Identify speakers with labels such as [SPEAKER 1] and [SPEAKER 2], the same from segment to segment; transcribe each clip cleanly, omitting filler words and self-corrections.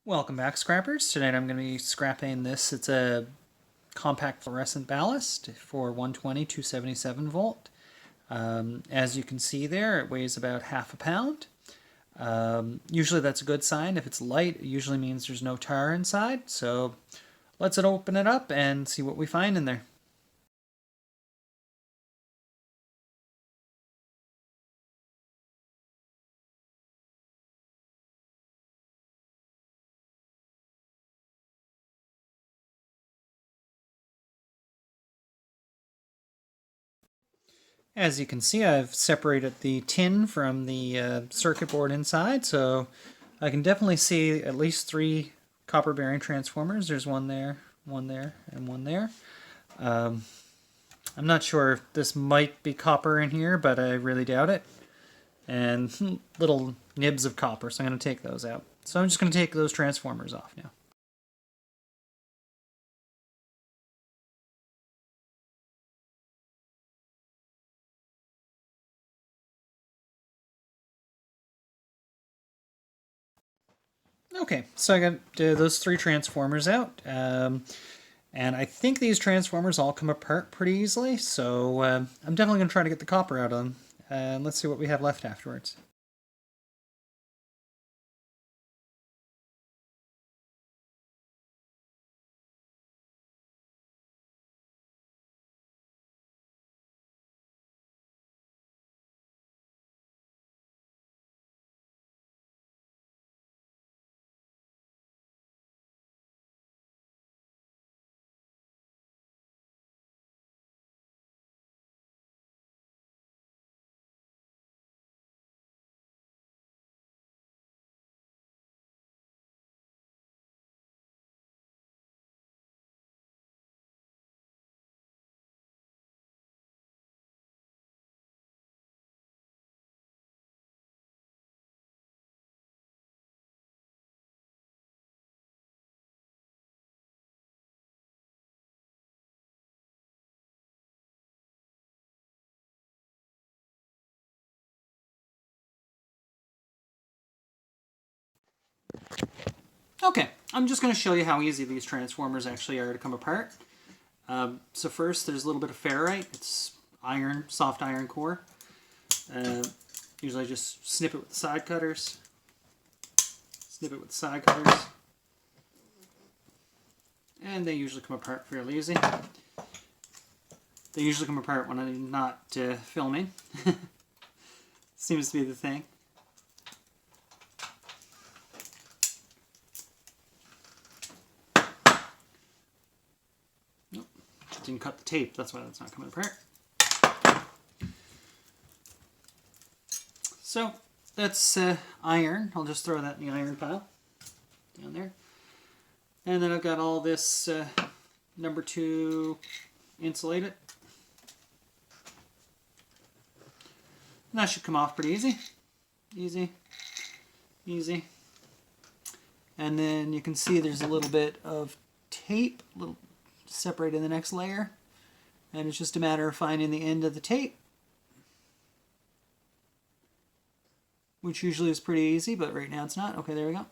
[SPEAKER 1] Welcome back, scrappers. Tonight I'm going to be scrapping this. It's a compact fluorescent ballast for 120 277 volt. As you can see there, it weighs about half a pound. Usually that's a good sign. If it's light, it usually means there's no tar inside. So let's open it up and see what we find in there. As you can see, I've separated the tin from the circuit board inside, so I can definitely see at least 3 copper bearing transformers. There's one there, and one there. I'm not sure if this might be copper in here, but I really doubt it. And little nibs of copper, so I'm going to take those out. So I'm just going to take those transformers off now. Okay, so I got those 3 transformers out, and I think these transformers all come apart pretty easily, so I'm definitely going to try to get the copper out of them, and let's see what we have left afterwards. Okay, I'm just going to show you how easy these transformers actually are to come apart. So first, there's a little bit of ferrite. It's iron, soft iron core. Usually just snip it with the side cutters. Snip it with the side cutters. And they usually come apart fairly easy. They usually come apart when I'm not filming. Seems to be the thing. Nope, just didn't cut the tape. That's why that's not coming apart. So that's iron. I'll just throw that in the iron pile down there. And then I've got all this number 2 insulated. And that should come off pretty easy. Easy. Easy. And then you can see there's a little bit of tape, a little separated in the next layer. And it's just a matter of finding the end of the tape, which usually is pretty easy, but right now it's not. Okay, there we go.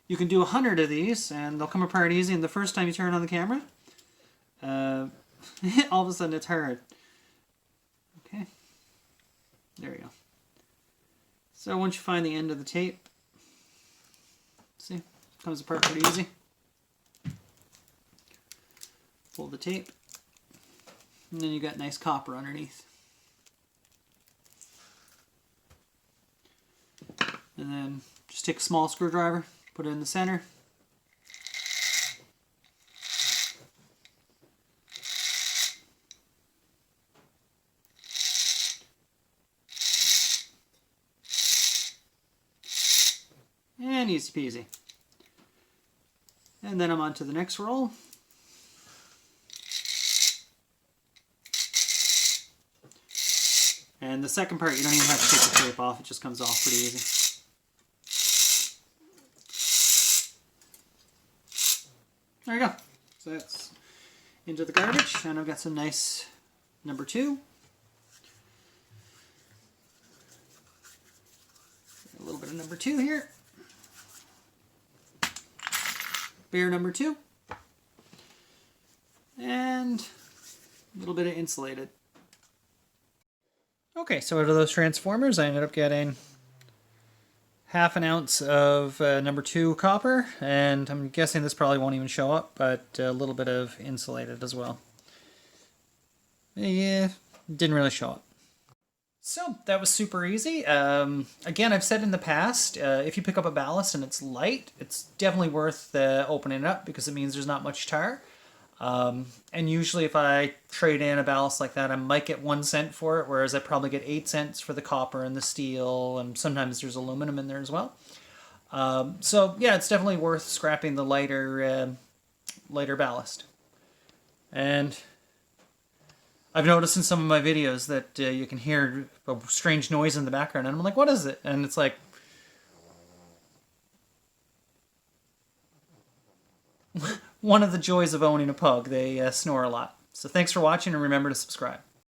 [SPEAKER 1] You can do 100 of these, and they'll come apart easy, and the first time you turn on the camera, all of a sudden it's hard. Okay, there we go. So once you find the end of the tape, see, it comes apart pretty easy. Pull the tape, and then you got nice copper underneath. And then just take a small screwdriver, put it in the center. And easy peasy. And then I'm on to the next roll. And the second part, you don't even have to take the tape off. It just comes off pretty easy. There you go. So that's into the garbage. And I've got some nice number 2. A little bit to number 2 here. Bear number 2. And a little bit of insulated. Okay, so out of those transformers, I ended up getting half an ounce of number 2 copper, and I'm guessing this probably won't even show up, but a little bit of insulated as well. Yeah, didn't really show up. So that was super easy. Again, I've said in the past, if you pick up a ballast and it's light, it's definitely worth opening it up because it means there's not much tar. And usually if I trade in a ballast like that, I might get 1 cent for it, whereas I probably get 8 cents for the copper and the steel, and sometimes there's aluminum in there as well. So yeah, it's definitely worth scrapping the lighter ballast. And I've noticed in some of my videos that you can hear a strange noise in the background, and I'm like, what is it? And it's like, one of the joys of owning a pug. They snore a lot. So thanks for watching, and remember to subscribe.